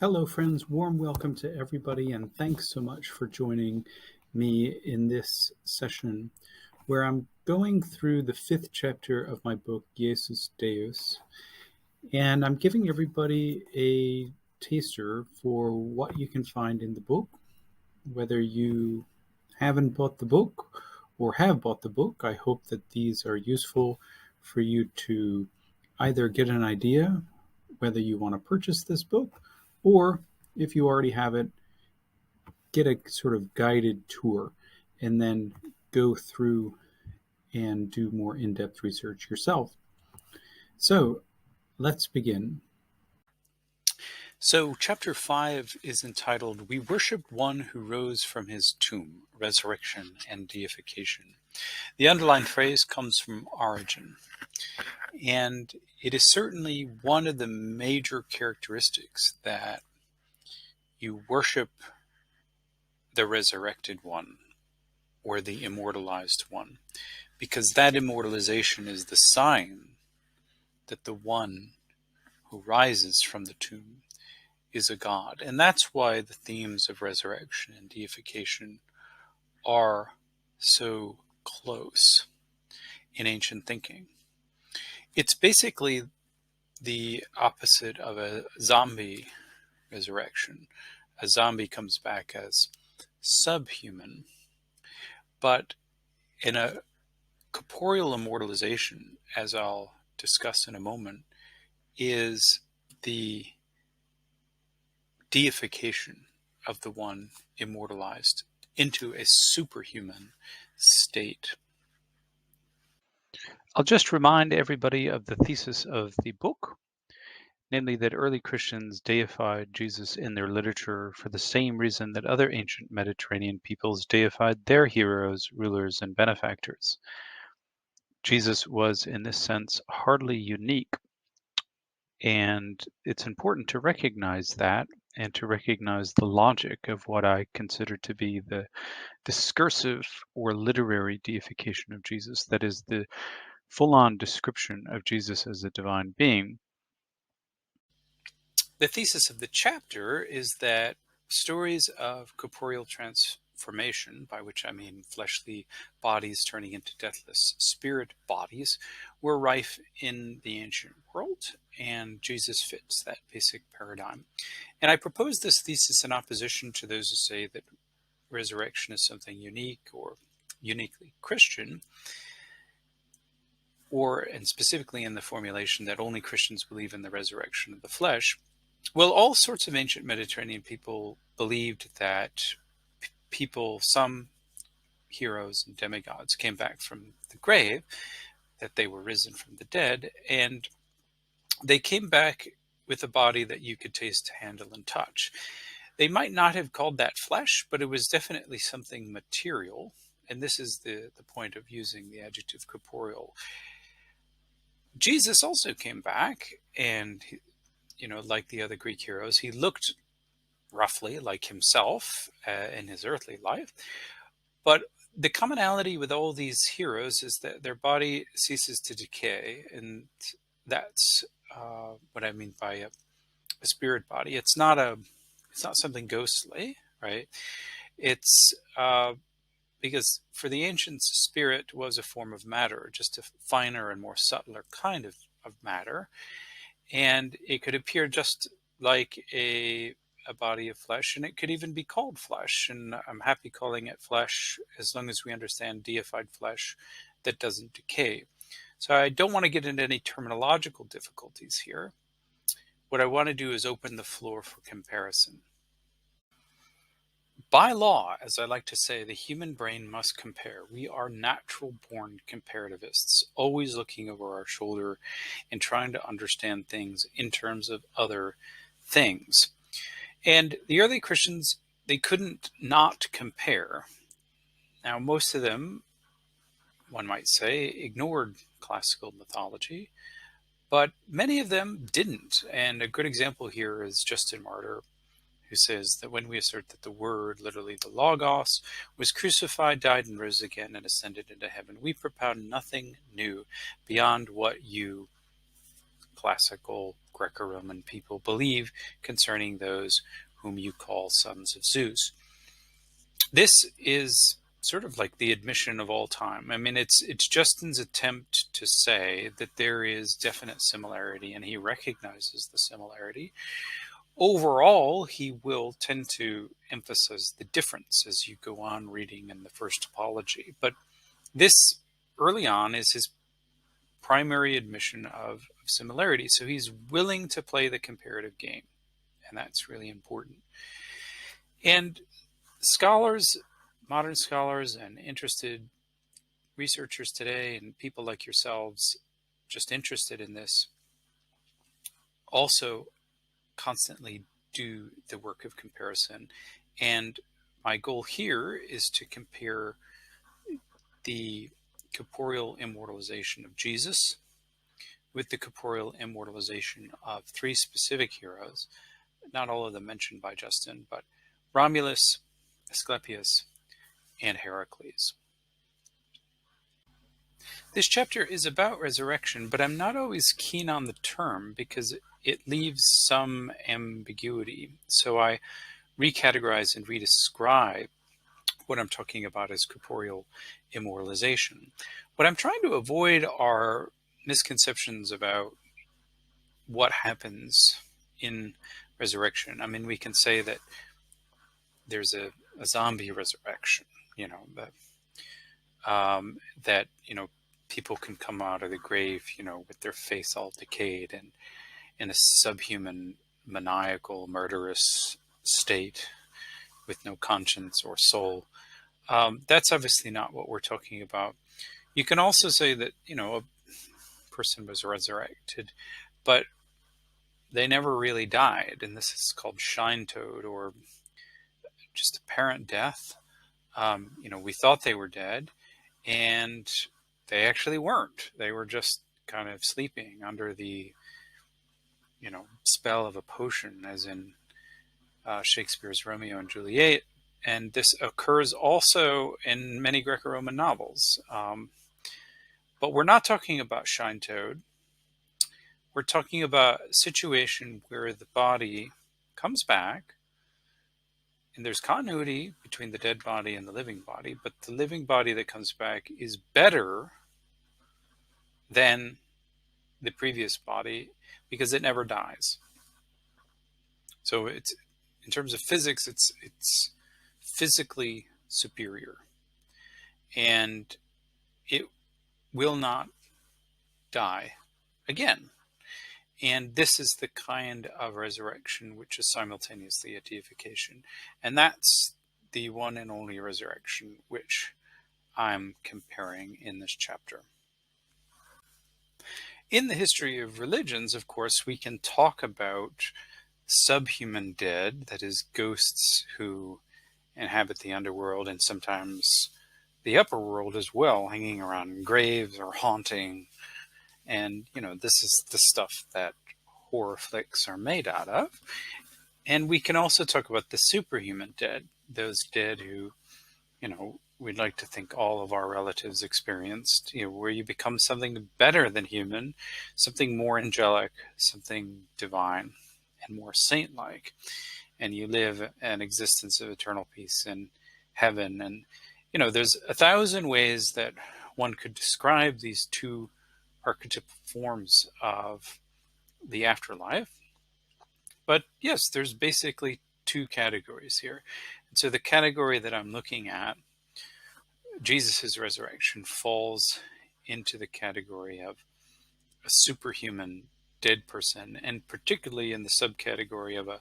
Hello, friends. Warm welcome to everybody, and thanks so much for joining me in this session where I'm going through the 5th chapter of my book, Iesus, Deus, and I'm giving everybody a taster for what you can find in the book. Whether you haven't bought the book or have bought the book, I hope that these are useful for you to either get an idea whether you want to purchase this book, or if you already have it, get a sort of guided tour and then go through and do more in-depth research yourself. So let's begin. So chapter 5 is entitled, We Worship One Who Rose from His Tomb, Resurrection and Deification. The underlined phrase comes from Origen, and it is certainly one of the major characteristics that you worship the resurrected one or the immortalized one, because that immortalization is the sign that the one who rises from the tomb is a god. And that's why the themes of resurrection and deification are so close in ancient thinking. It's basically the opposite of a zombie resurrection. A zombie comes back as subhuman, but in a corporeal immortalization, as I'll discuss in a moment, is the deification of the one immortalized into a superhuman state. I'll just remind everybody of the thesis of the book, namely that early Christians deified Jesus in their literature for the same reason that other ancient Mediterranean peoples deified their heroes, rulers, and benefactors. Jesus was, in this sense, hardly unique, and it's important to recognize that and to recognize the logic of what I consider to be the discursive or literary deification of Jesus, that is, the full-on description of Jesus as a divine being. The thesis of the chapter is that stories of corporeal transformation, by which I mean fleshly bodies turning into deathless spirit bodies, were rife in the ancient world, and Jesus fits that basic paradigm. And I propose this thesis in opposition to those who say that resurrection is something unique or uniquely Christian, and specifically in the formulation that only Christians believe in the resurrection of the flesh. Well, all sorts of ancient Mediterranean people believed that some heroes and demigods came back from the grave, that they were risen from the dead, and they came back with a body that you could taste, handle, and touch. They might not have called that flesh, but it was definitely something material, and this is the point of using the adjective corporeal. Jesus also came back, and like the other Greek heroes, he looked roughly like himself in his earthly life. But the commonality with all these heroes is that their body ceases to decay, and that's what I mean by a spirit body. It's not something ghostly, right? It's because for the ancients, spirit was a form of matter, just a finer and more subtler kind of matter. And it could appear just like a body of flesh, and it could even be called flesh. And I'm happy calling it flesh as long as we understand deified flesh that doesn't decay. So I don't want to get into any terminological difficulties here. What I want to do is open the floor for comparison. By law, as I like to say, the human brain must compare. We are natural-born comparativists, always looking over our shoulder and trying to understand things in terms of other things. And the early Christians, they couldn't not compare. Now, most of them, one might say, ignored classical mythology, but many of them didn't. And a good example here is Justin Martyr, who says that when we assert that the Word, literally the Logos, was crucified, died, and rose again, and ascended into heaven, we propound nothing new beyond what you classical Greco-Roman people believe concerning those whom you call sons of Zeus. This is sort of like the admission of all time. I mean, it's Justin's attempt to say that there is definite similarity, and he recognizes the similarity. Overall, he will tend to emphasize the difference as you go on reading in the first apology. But this, early on, is his primary admission of similarity. So he's willing to play the comparative game, and that's really important. And scholars, modern scholars, and interested researchers today, and people like yourselves just interested in this, also constantly do the work of comparison. And my goal here is to compare the corporeal immortalization of Jesus with the corporeal immortalization of three specific heroes, not all of them mentioned by Justin, but Romulus, Asclepius, and Heracles. This chapter is about resurrection, but I'm not always keen on the term because it leaves some ambiguity. So I recategorize and redescribe what I'm talking about as corporeal immortalization. What I'm trying to avoid are misconceptions about what happens in resurrection. I mean, we can say that there's a zombie resurrection, that, people can come out of the grave, with their face all decayed and in a subhuman, maniacal, murderous state with no conscience or soul. That's obviously not what we're talking about. You can also say that, a person was resurrected, but they never really died. And this is called shine toad, or just apparent death. We thought they were dead, and they actually weren't. They were just kind of sleeping under the, spell of a potion, as in Shakespeare's Romeo and Juliet. And this occurs also in many Greco-Roman novels. But we're not talking about shine toad. We're talking about a situation where the body comes back, and there's continuity between the dead body and the living body, but the living body that comes back is better than the previous body because it never dies. So it's, in terms of physics, it's physically superior, and it will not die again. And this is the kind of resurrection which is simultaneously a deification. And that's the one and only resurrection which I'm comparing in this chapter. In the history of religions, of course, we can talk about subhuman dead, that is, ghosts who inhabit the underworld and sometimes the upper world as well, hanging around graves or haunting. And, this is the stuff that horror flicks are made out of. And we can also talk about the superhuman dead, those dead who, we'd like to think all of our relatives experienced, where you become something better than human, something more angelic, something divine, and more saint-like. And you live an existence of eternal peace in heaven. And, there's 1,000 ways that one could describe these two archetypal forms of the afterlife. But yes, there's basically two categories here. And so the category that I'm looking at, Jesus' resurrection, falls into the category of a superhuman dead person, and particularly in the subcategory of a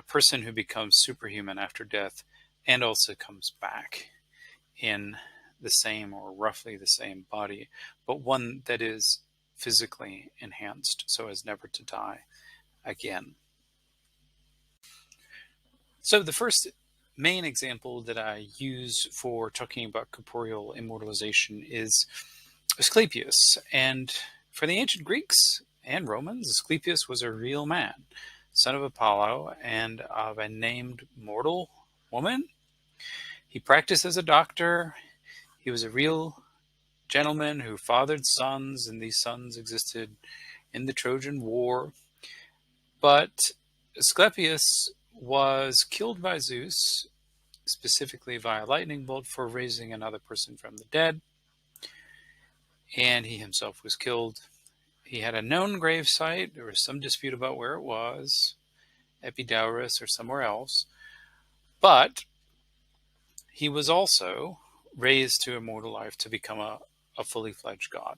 person who becomes superhuman after death and also comes back in the same or roughly the same body, but one that is physically enhanced so as never to die again. So the first main example that I use for talking about corporeal immortalization is Asclepius. And for the ancient Greeks and Romans, Asclepius was a real man, son of Apollo and of a named mortal woman. He practiced as a doctor. He was a real gentleman who fathered sons, and these sons existed in the Trojan War. But Asclepius was killed by Zeus, specifically via lightning bolt, for raising another person from the dead, and he himself was killed. He had a known grave site. There was some dispute about where it was, Epidaurus or somewhere else, but he was also raised to immortal life to become a fully fledged god.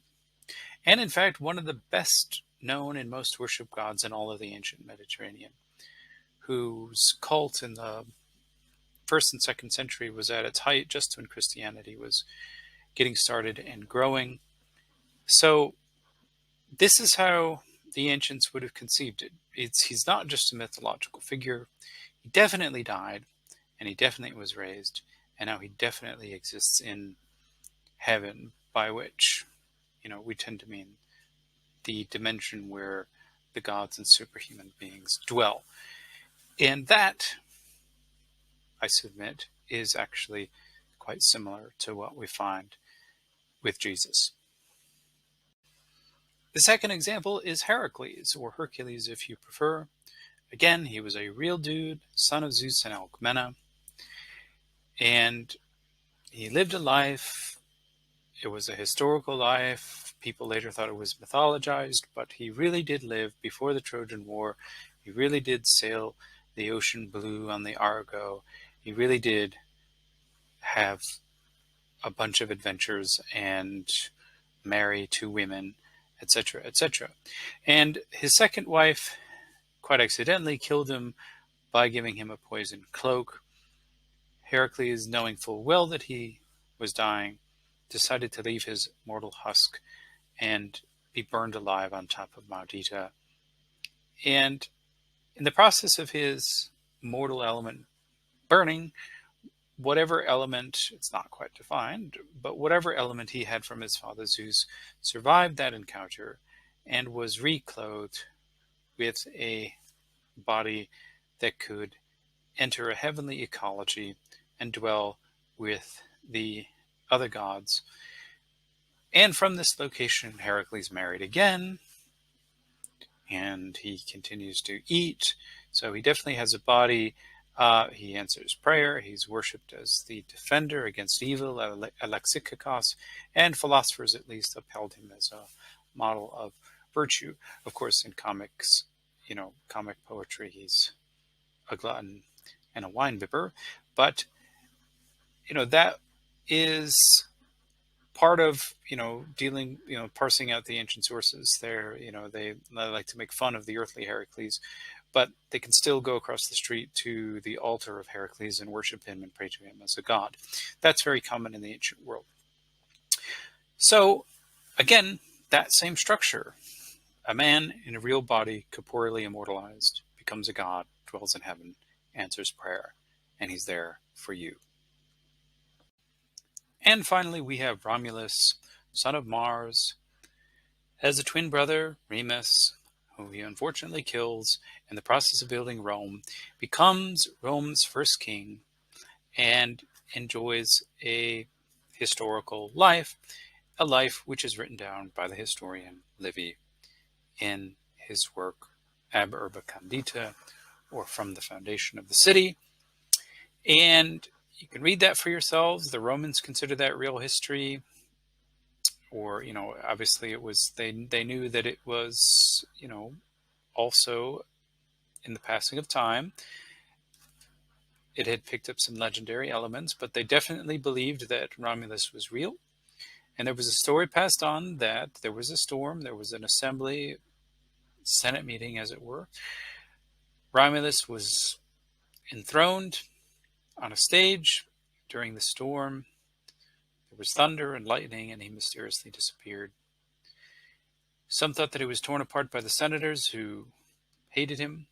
And in fact, one of the best known and most worshipped gods in all of the ancient Mediterranean, whose cult in the 1st and 2nd century was at its height just when Christianity was getting started and growing. So this is how the ancients would have conceived it. He's not just a mythological figure. He definitely died, and he definitely was raised, and now he definitely exists in heaven, by which, we tend to mean the dimension where the gods and superhuman beings dwell. And that, I submit, is actually quite similar to what we find with Jesus. The second example is Heracles, or Hercules if you prefer. Again, he was a real dude, son of Zeus and Alcmena, and he lived a life. It was a historical life. People later thought it was mythologized, but he really did live before the Trojan War. He really did sail the ocean blue on the Argo. He really did have a bunch of adventures and marry 2 women, etc., etc. And his second wife, quite accidentally, killed him by giving him a poisoned cloak. Heracles, knowing full well that he was dying, decided to leave his mortal husk and be burned alive on top of Mount Ida. And in the process of his mortal element burning, whatever element, it's not quite defined, but whatever element he had from his father Zeus survived that encounter and was reclothed with a body that could enter a heavenly ecology and dwell with the other gods. And from this location, Heracles married again, and he continues to eat. So he definitely has a body. He answers prayer. He's worshipped as the defender against evil, Alexikakos, and philosophers at least upheld him as a model of virtue. Of course, in comics, comic poetry, he's a glutton and a wine bibber. But, that is part of, dealing, parsing out the ancient sources there. They like to make fun of the earthly Heracles, but they can still go across the street to the altar of Heracles and worship him and pray to him as a god. That's very common in the ancient world. So, again, that same structure. A man in a real body, corporeally immortalized, becomes a god, dwells in heaven, answers prayer, and he's there for you. And finally, we have Romulus, son of Mars, has a twin brother, Remus, who he unfortunately kills in the process of building Rome, becomes Rome's first king, and enjoys a historical life, a life which is written down by the historian Livy in his work Ab Urbe Condita, or From the Foundation of the City. And you can read that for yourselves. The Romans consider that real history, or, obviously it was, they knew that it was, also in the passing of time, it had picked up some legendary elements, but they definitely believed that Romulus was real. And there was a story passed on that there was a storm, there was an assembly, Senate meeting, as it were. Romulus was enthroned on a stage during the storm. There was thunder and lightning, and he mysteriously disappeared. Some thought that he was torn apart by the senators who hated him.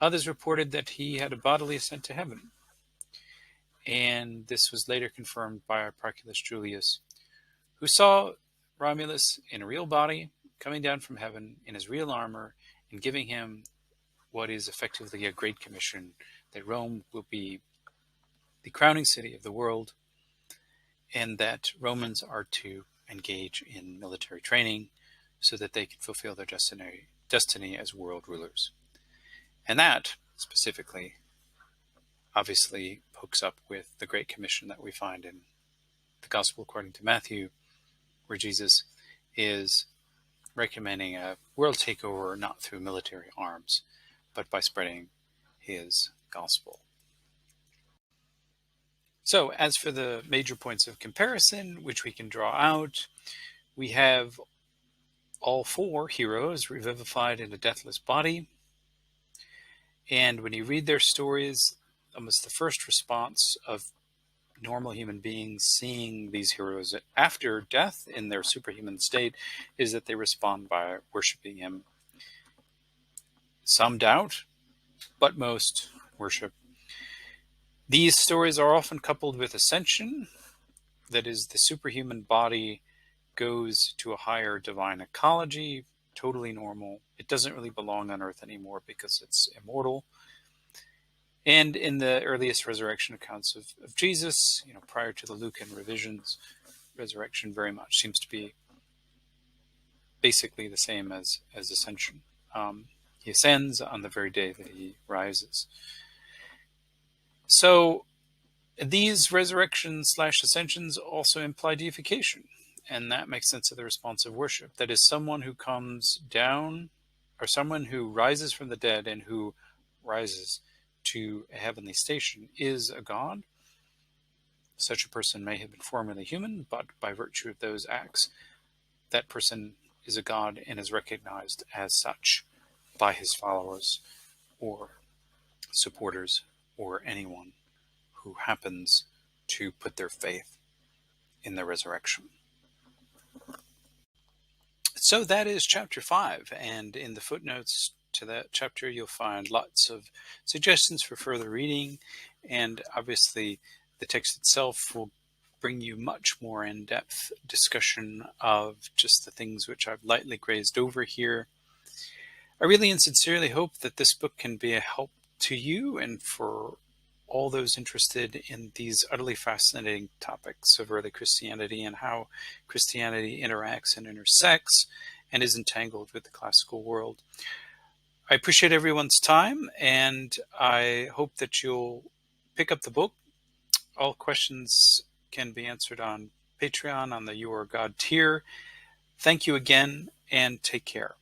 Others reported that he had a bodily ascent to heaven. And this was later confirmed by Heracles Julius, who saw Romulus in a real body coming down from heaven in his real armor and giving him what is effectively a great commission, that Rome will be the crowning city of the world, and that Romans are to engage in military training so that they can fulfill their destiny as world rulers. And that, specifically, obviously hooks up with the Great Commission that we find in the Gospel according to Matthew, where Jesus is recommending a world takeover not through military arms, but by spreading his gospel. So, as for the major points of comparison, which we can draw out, we have all four heroes revivified in a deathless body. And when you read their stories, almost the first response of normal human beings seeing these heroes after death in their superhuman state is that they respond by worshiping him. Some doubt, but most worship. These stories are often coupled with ascension, that is, the superhuman body goes to a higher divine ecology, totally normal. It doesn't really belong on earth anymore because it's immortal. And in the earliest resurrection accounts of Jesus, prior to the Lucan revisions, resurrection very much seems to be basically the same as ascension. He ascends on the very day that he rises. So these resurrections/ascensions also imply deification, and that makes sense of the response of worship. That is, someone who comes down, or someone who rises from the dead and who rises to a heavenly station is a god. Such a person may have been formerly human, but by virtue of those acts, that person is a god and is recognized as such by his followers or supporters or anyone who happens to put their faith in the resurrection. So that is chapter 5, and in the footnotes to that chapter you'll find lots of suggestions for further reading, and obviously the text itself will bring you much more in-depth discussion of just the things which I've lightly grazed over here. I really and sincerely hope that this book can be a help to you and for all those interested in these utterly fascinating topics of early Christianity and how Christianity interacts and intersects and is entangled with the classical world. I appreciate everyone's time, and I hope that you'll pick up the book. All questions can be answered on Patreon on the You Are God tier. Thank you again, and take care.